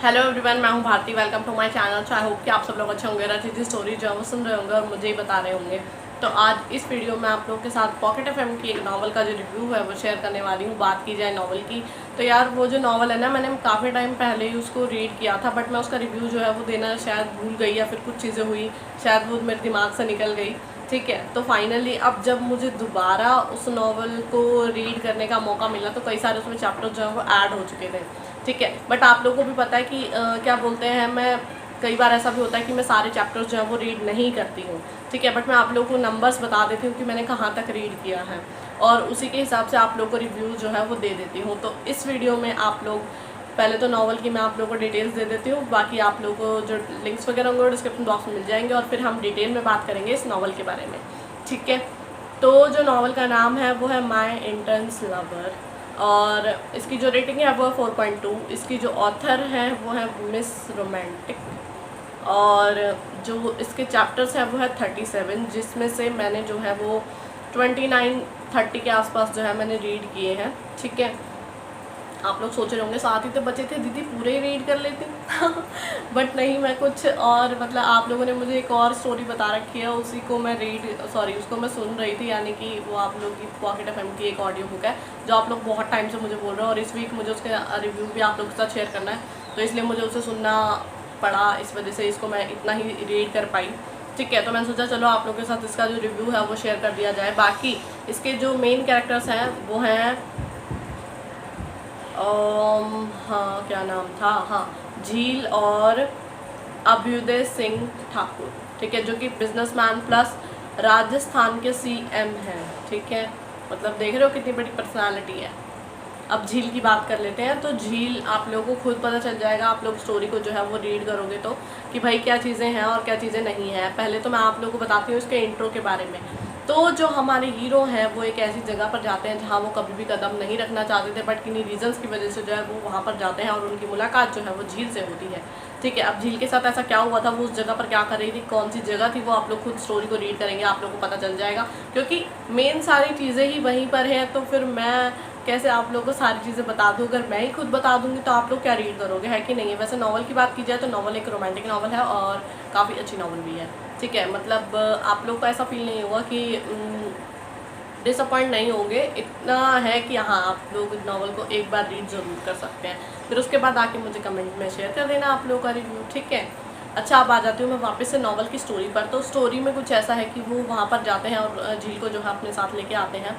Hello everyone, मैं हूं Bharti. Welcome to my channel. I hope कि आप सब लोग अच्छे होंगे, अच्छी चीज़ स्टोरी जो है वो सुन रहे होंगे और मुझे ही बता रहे होंगे। तो आज इस वीडियो में आप लोगों के साथ पॉकेट एफएम की एक नावल का जो रिव्यू है वो शेयर करने वाली हूँ। बात की जाए नावल की, तो यार वो जो नावल है ना, मैंने काफ़ी टाइम पहले ही उसको रीड किया था, बट मैं उसका रिव्यू जो है वो देना शायद भूल गई या फिर कुछ चीज़ें हुई, शायद वो मेरे दिमाग से निकल गई। ठीक है, तो फाइनली अब जब मुझे दोबारा उस नावल को रीड करने का मौका मिला तो कई सारे उसमें चैप्टर जो है वो ऐड हो चुके थे। ठीक है, बट आप लोगों को भी पता है कि क्या बोलते हैं, मैं कई बार ऐसा भी होता है कि मैं सारे चैप्टर्स जो है वो रीड नहीं करती हूँ। ठीक है, बट मैं आप लोगों को नंबर्स बता देती हूँ कि मैंने कहाँ तक रीड किया है और उसी के हिसाब से आप लोगों को रिव्यू जो है वो दे देती हूँ। तो इस वीडियो में आप लोग पहले तो नावल की मैं आप लोगों को डिटेल्स दे देती हूँ, बाकी आप लोगों को जो लिंक्स वगैरह होंगे वो डिस्क्रिप्शन बॉक्स में मिल जाएंगे और फिर हम डिटेल में बात करेंगे इस नावल के बारे में। ठीक है, तो जो नावल का नाम है वो है माई इंटेंस लवर और इसकी जो रेटिंग है वो है 4.2। इसकी जो ऑथर है वो है मिस रोमांटिक और जो इसके चैप्टर्स हैं वो है 37, जिसमें से मैंने जो है वो 29-30 के आसपास जो है मैंने रीड किए हैं। ठीक है, आप लोग सोच रहे होंगे साथ ही तो बचे थे दीदी, पूरे ही रीड कर लेती बट नहीं, मैं कुछ और मतलब आप लोगों ने मुझे एक और स्टोरी बता रखी है, उसी को मैं उसको मैं सुन रही थी, यानी कि वो आप लोग की पॉकेट एफएम की एक ऑडियो बुक है जो आप लोग बहुत टाइम से मुझे बोल रहे हो और इस वीक मुझे उसका रिव्यू भी आप लोग के साथ शेयर करना है, तो इसलिए मुझे उसे सुनना पड़ा, इस वजह से इसको मैं इतना ही रीड कर पाई। ठीक है, तो मैंने सोचा चलो आप लोगों के साथ इसका जो रिव्यू है वो शेयर कर दिया जाए। बाकी इसके जो मेन कैरेक्टर्स हैं वो हैं हाँ क्या नाम था, हाँ, झील और अभ्युदय सिंह ठाकुर। ठीक है, जो कि बिजनेसमैन प्लस राजस्थान के सीएम हैं। ठीक है, मतलब देख रहे हो कितनी बड़ी पर्सनालिटी है। अब झील की बात कर लेते हैं, तो झील आप लोगों को खुद पता चल जाएगा, आप लोग स्टोरी को जो है वो रीड करोगे तो, कि भाई क्या चीज़ें हैं और क्या चीज़ें नहीं हैं। पहले तो मैं आप लोगों को बताती हूँ इसके इंट्रो के बारे में। तो जो हमारे हीरो हैं वो एक ऐसी जगह पर जाते हैं जहाँ वो कभी भी कदम नहीं रखना चाहते थे, बट किन्हीं रीजंस की वजह से जो है वो वहाँ पर जाते हैं और उनकी मुलाकात जो है वो झील से होती है। ठीक है, अब झील के साथ ऐसा क्या हुआ था, वो उस जगह पर क्या कर रही थी, कौन सी जगह थी, वो आप लोग खुद स्टोरी को रीड करेंगे, आप लोग को पता चल जाएगा, क्योंकि मेन सारी चीज़ें ही वहीं पर हैं। तो फिर मैं कैसे आप लोगों को सारी चीज़ें बता दूँ, अगर मैं ही खुद बता दूँगी तो आप लोग क्या रीड करोगे, है कि नहीं है। वैसे नावल की बात की जाए तो नावल एक रोमांटिक नावल है और काफ़ी अच्छी नावल भी है। ठीक है, मतलब आप लोग को ऐसा फील नहीं होगा कि डिसअपॉइंट नहीं होंगे, इतना है कि हाँ आप लोग नावल को एक बार रीड ज़रूर कर सकते हैं, फिर उसके बाद आके मुझे कमेंट में शेयर कर देना आप लोगों का रिव्यू। ठीक है, अच्छा अब आ जाती हूँ मैं वापस से नावल की स्टोरी पर। तो स्टोरी में कुछ ऐसा है कि वो वहाँ पर जाते हैं और झील को जो है अपने साथ लेके आते हैं।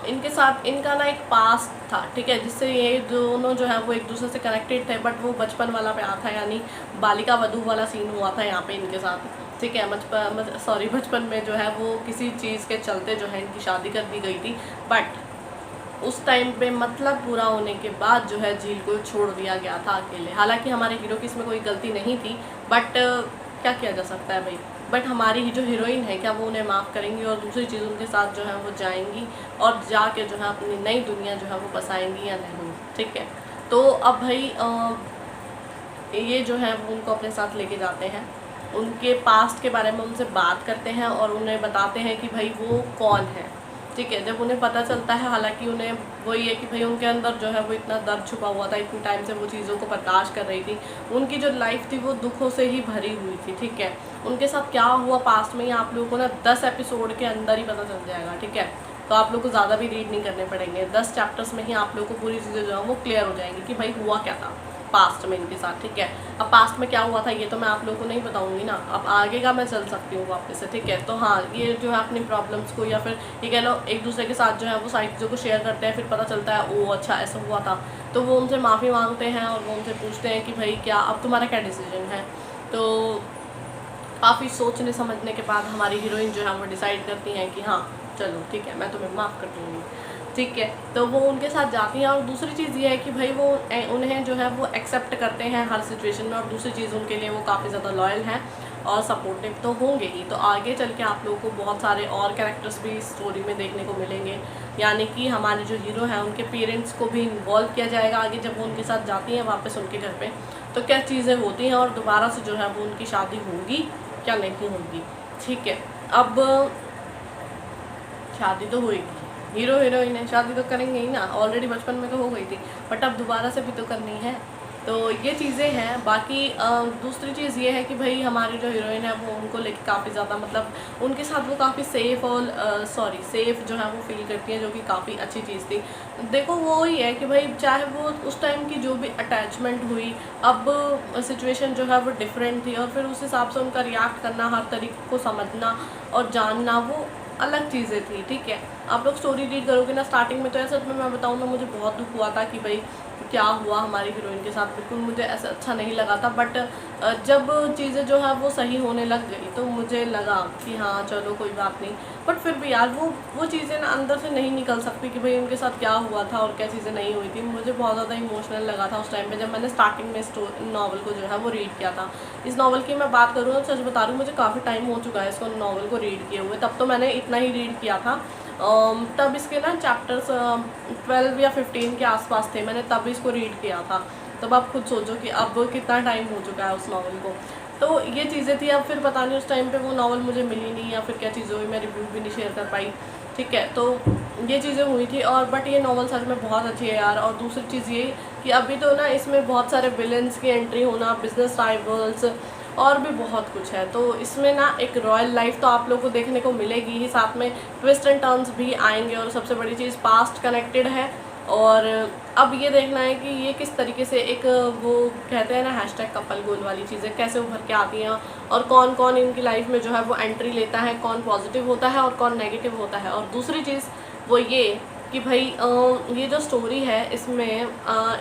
इनके साथ इनका ना एक पास्ट था, ठीक है, जिससे ये दोनों जो है वो एक दूसरे से कनेक्टेड थे, बट वो बचपन वाला प्यार था, यानी बालिका वधू वाला सीन हुआ था यहाँ पे इनके साथ। ठीक है, बचपन में जो है वो किसी चीज़ के चलते जो है इनकी शादी कर दी गई थी, बट उस टाइम पे मतलब पूरा होने के बाद जो है झील को छोड़ दिया गया था अकेले। हालांकि हमारे हीरो की इसमें कोई गलती नहीं थी, बट क्या किया जा सकता है भाई। बट हमारी ही जो हीरोइन है, क्या वो उन्हें माफ़ करेंगी और दूसरी चीज़ उनके साथ जो है वो जाएंगी और जाके जो है अपनी नई दुनिया जो है वो बसाएंगी या नहीं। ठीक है, तो अब भाई ये जो है वो उनको अपने साथ लेके जाते हैं, उनके पास्ट के बारे में उनसे बात करते हैं और उन्हें बताते हैं कि भाई वो कौन है। ठीक है, जब उन्हें पता चलता है, हालांकि उन्हें वही है कि भाई उनके अंदर जो है वो इतना दर्द छुपा हुआ था, इतने टाइम से वो चीज़ों को बर्दाश्त कर रही थी, उनकी जो लाइफ थी वो दुखों से ही भरी हुई थी। ठीक है, उनके साथ क्या हुआ पास्ट में आप लोगों को ना 10 एपिसोड के अंदर ही पता चल जाएगा। ठीक है, तो आप लोग को ज़्यादा भी रीड नहीं करने पड़ेंगे, 10 चैप्टर्स में ही आप लोग को पूरी चीज़ें जो है वो क्लियर हो जाएंगी कि भाई हुआ क्या था पास्ट में इनके साथ। ठीक है, अब पास्ट में क्या हुआ था ये तो मैं आप लोगों को नहीं बताऊंगी ना, अब आगे का मैं चल सकती हूँ वापस से। ठीक है, तो हाँ, ये जो है अपनी प्रॉब्लम्स को या फिर ये कह लो एक दूसरे के साथ जो है वो सारी चीज़ों को शेयर करते हैं, फिर पता चलता है ओ अच्छा ऐसा हुआ था, तो वो उनसे माफ़ी मांगते हैं और वो उनसे पूछते हैं कि भाई क्या अब तुम्हारा क्या डिसीजन है। तो काफ़ी सोचने समझने के बाद हमारी हीरोइन जो है वो डिसाइड करती हैं कि हाँ चलो ठीक है, मैं तुम्हें माफ़ कर दूँगी। ठीक है, तो वो उनके साथ जाती हैं और दूसरी चीज़ ये है कि भाई वो उन्हें जो है वो एक्सेप्ट करते हैं हर सिचुएशन में, और दूसरी चीज़ उनके लिए वो काफ़ी ज़्यादा लॉयल हैं और सपोर्टिव तो होंगे ही। तो आगे चल के आप लोगों को बहुत सारे और कैरेक्टर्स भी इस स्टोरी में देखने को मिलेंगे, यानी कि हमारे जो हीरो हैं उनके पेरेंट्स को भी इन्वॉल्व किया जाएगा आगे, जब वो उनके साथ जाती हैं वापस उनके घर पे, तो क्या चीज़ें होती हैं और दोबारा से जो है वो उनकी शादी होगी क्या नहीं होगी। ठीक है, अब शादी तो होगी, हीरो हीरोइन है, शादी तो करेंगे ही ना, ऑलरेडी बचपन में तो हो गई थी, बट अब दोबारा से भी तो करनी है। तो ये चीज़ें हैं। बाकी दूसरी चीज़ ये है कि भाई हमारी जो हीरोइन है वो उनको लेके काफ़ी ज़्यादा मतलब उनके साथ वो काफ़ी सेफ़ और सेफ़ जो है वो फ़ील करती है, जो कि काफ़ी अच्छी चीज़ थी। देखो वो ही है कि भाई चाहे वो उस टाइम की जो भी अटैचमेंट हुई, अब सिचुएशन जो है वो डिफरेंट थी और फिर उस हिसाब से उनका रिएक्ट करना, हर तरीके को समझना और जानना वो अलग चीज़ें थी, ठीक है। आप लोग स्टोरी रीड करोगे ना, स्टार्टिंग में तो ऐसा सच में मैं बताऊँ ना, मुझे बहुत दुख हुआ था कि भाई क्या हुआ हमारी हीरोइन के साथ, बिल्कुल मुझे ऐसा अच्छा नहीं लगा था। बट जब चीज़ें जो है वो सही होने लग गई तो मुझे लगा कि हाँ चलो कोई बात नहीं। बट फिर भी यार वो चीज़ें ना अंदर से नहीं निकल सकती कि भाई उनके साथ क्या हुआ था और क्या चीज़ें नहीं हुई थी। मुझे बहुत ज़्यादा इमोशनल लगा था उस टाइम पे जब मैंने स्टार्टिंग में नावल को जो है वो रीड किया था। इस नावल की मैं बात करूँ तो सच बता रही हूँ, मुझे काफ़ी टाइम हो चुका है इसको नावल को रीड किए हुए। तब तो मैंने इतना ही रीड किया था। तब इसके ना चैप्टर्स 12 या 15 के आसपास थे, मैंने तब इसको रीड किया था। तब आप खुद सोचो कि अब कितना टाइम हो चुका है उस नावल को। तो ये चीज़ें थी। अब फिर पता नहीं उस टाइम पे वो नावल मुझे मिली नहीं या फिर क्या चीज़ें हुई, मैं रिव्यू भी नहीं शेयर कर पाई, ठीक है। तो ये चीज़ें हुई थी और बट ये नावल सच में बहुत अच्छी है यार। और दूसरी चीज़ ये कि अभी तो ना इसमें बहुत सारे विलेंस की एंट्री होना, बिजनेस राइवल्स और भी बहुत कुछ है। तो इसमें ना एक रॉयल लाइफ तो आप लोगों को देखने को मिलेगी ही, साथ में ट्विस्ट एंड टर्न्स भी आएंगे और सबसे बड़ी चीज़ पास्ट कनेक्टेड है। और अब ये देखना है कि ये किस तरीके से एक वो कहते हैं ना हैशटैग कपल गोल वाली चीज़ें कैसे उभर के आती हैं और कौन कौन इनकी लाइफ में जो है वो एंट्री लेता है, कौन पॉजिटिव होता है और कौन नेगेटिव होता है। और दूसरी चीज़ वो ये कि भाई ये जो स्टोरी है इसमें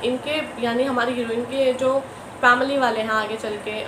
इनके यानी हमारी हीरोइन के जो फैमिली वाले हैं आगे चल के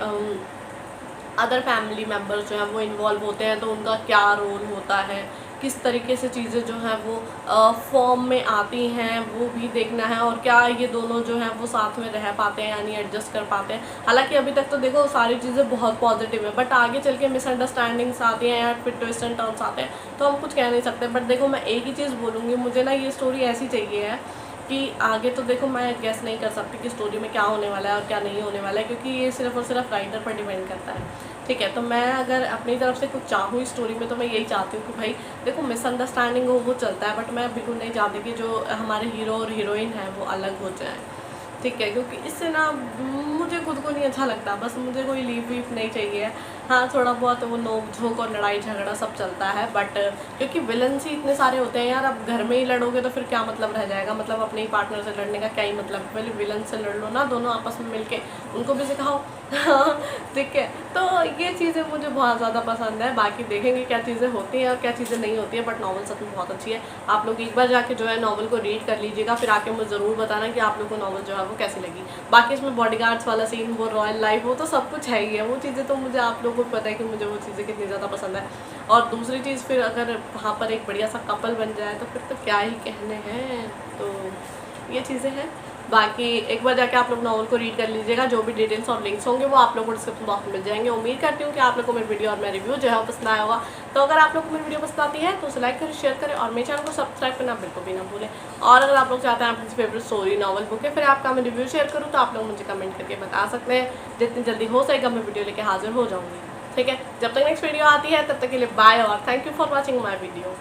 अदर फैमिली मेम्बर्स जो हैं वो इन्वॉल्व होते हैं, तो उनका क्या रोल होता है, किस तरीके से चीज़ें जो हैं वो फॉर्म में आती हैं वो भी देखना है। और क्या ये दोनों जो हैं वो साथ में रह पाते हैं यानी एडजस्ट कर पाते हैं। हालांकि अभी तक तो देखो सारी चीज़ें बहुत पॉजिटिव है, बट आगे चल के मिसअंडरस्टैंडिंग्स आती हैं या फिर ट्विस्ट एंड टर्न्स आते हैं तो हम कुछ कह नहीं सकते। बट देखो मैं एक ही चीज़ बोलूँगी, मुझे ना ये स्टोरी ऐसी चाहिए है कि आगे तो देखो मैं गेस नहीं कर सकती कि स्टोरी में क्या होने वाला है और क्या नहीं होने वाला है, क्योंकि ये सिर्फ और सिर्फ राइटर पर डिपेंड करता है, ठीक है। तो मैं अगर अपनी तरफ से कुछ चाहूँ स्टोरी में तो मैं यही चाहती हूँ कि भाई देखो मिसअंडरस्टैंडिंग हो वो चलता है, बट मैं बिल्कुल नहीं चाहती कि जो हमारे हीरो और हीरोइन है वो अलग हो जाए, ठीक है। क्योंकि इससे ना मुझे खुद को नहीं अच्छा लगता, बस मुझे कोई लीव वीव नहीं चाहिए। हाँ थोड़ा बहुत वो नोक झोंक और लड़ाई झगड़ा सब चलता है, बट क्योंकि विलन्स ही इतने सारे होते हैं यार, अब घर में ही लड़ोगे तो फिर क्या मतलब रह जाएगा, मतलब अपने ही पार्टनर से लड़ने का क्या ही मतलब। पहले विलन से लड़ लो ना दोनों आपस में मिलके, उनको भी सिखाओ ठीक है। तो ये चीज़ें मुझे बहुत ज़्यादा पसंद है। बाकी देखेंगे क्या चीज़ें होती हैं और क्या चीज़ें नहीं होती है, बट नावल सच में बहुत अच्छी है। आप लोग एक बार जाके जो है नावल को रीड कर लीजिएगा, फिर आके मुझे ज़रूर बताना कि आप लोग को नावल जो है वो कैसी लगी। बाकी इसमें बॉडीगार्ड्स वाला सीन, वो रॉयल लाइफ, वो तो सब कुछ है ही है। वो चीज़ें तो मुझे आप लोगों को पता है कि मुझे वो चीज़ें कितनी ज़्यादा पसंद है। और दूसरी चीज़ फिर अगर वहाँ पर एक बढ़िया सा कपल बन जाए तो फिर तो क्या ही कहने हैं। तो ये चीज़ें हैं। बाकी एक बार जाके आप लोग नावल को रीड कर लीजिएगा, जो भी डिटेल्स और लिंक्स होंगे वो आप लोगों को डिस्क्रिप्शन बॉक्स में मिल जाएंगे। उम्मीद करती हूँ कि आप लोग को मेरी वीडियो और मेरा रिव्यू जो है वो पसंद आया होगा। तो अगर आप लोग को मेरी वीडियो पसंद आती है तो उसे लाइक करें, शेयर करें और मेरे चैनल को सब्सक्राइब करना बिल्कुल भी ना भूलें। और अगर आप लोग चाहते हैं अपनी फेवरेट स्टोरी नावल बुक है फिर आपका मैं रिव्यू शेयर करूँ तो आप लोग मुझे कमेंट करके बता सकते हैं। जितनी जल्दी हो सकेगा मैं वीडियो लेके हाजिर हो जाऊँगी, ठीक है। जब तक नेक्स्ट वीडियो आती है तब तक के लिए बाय और thank you for watching my video.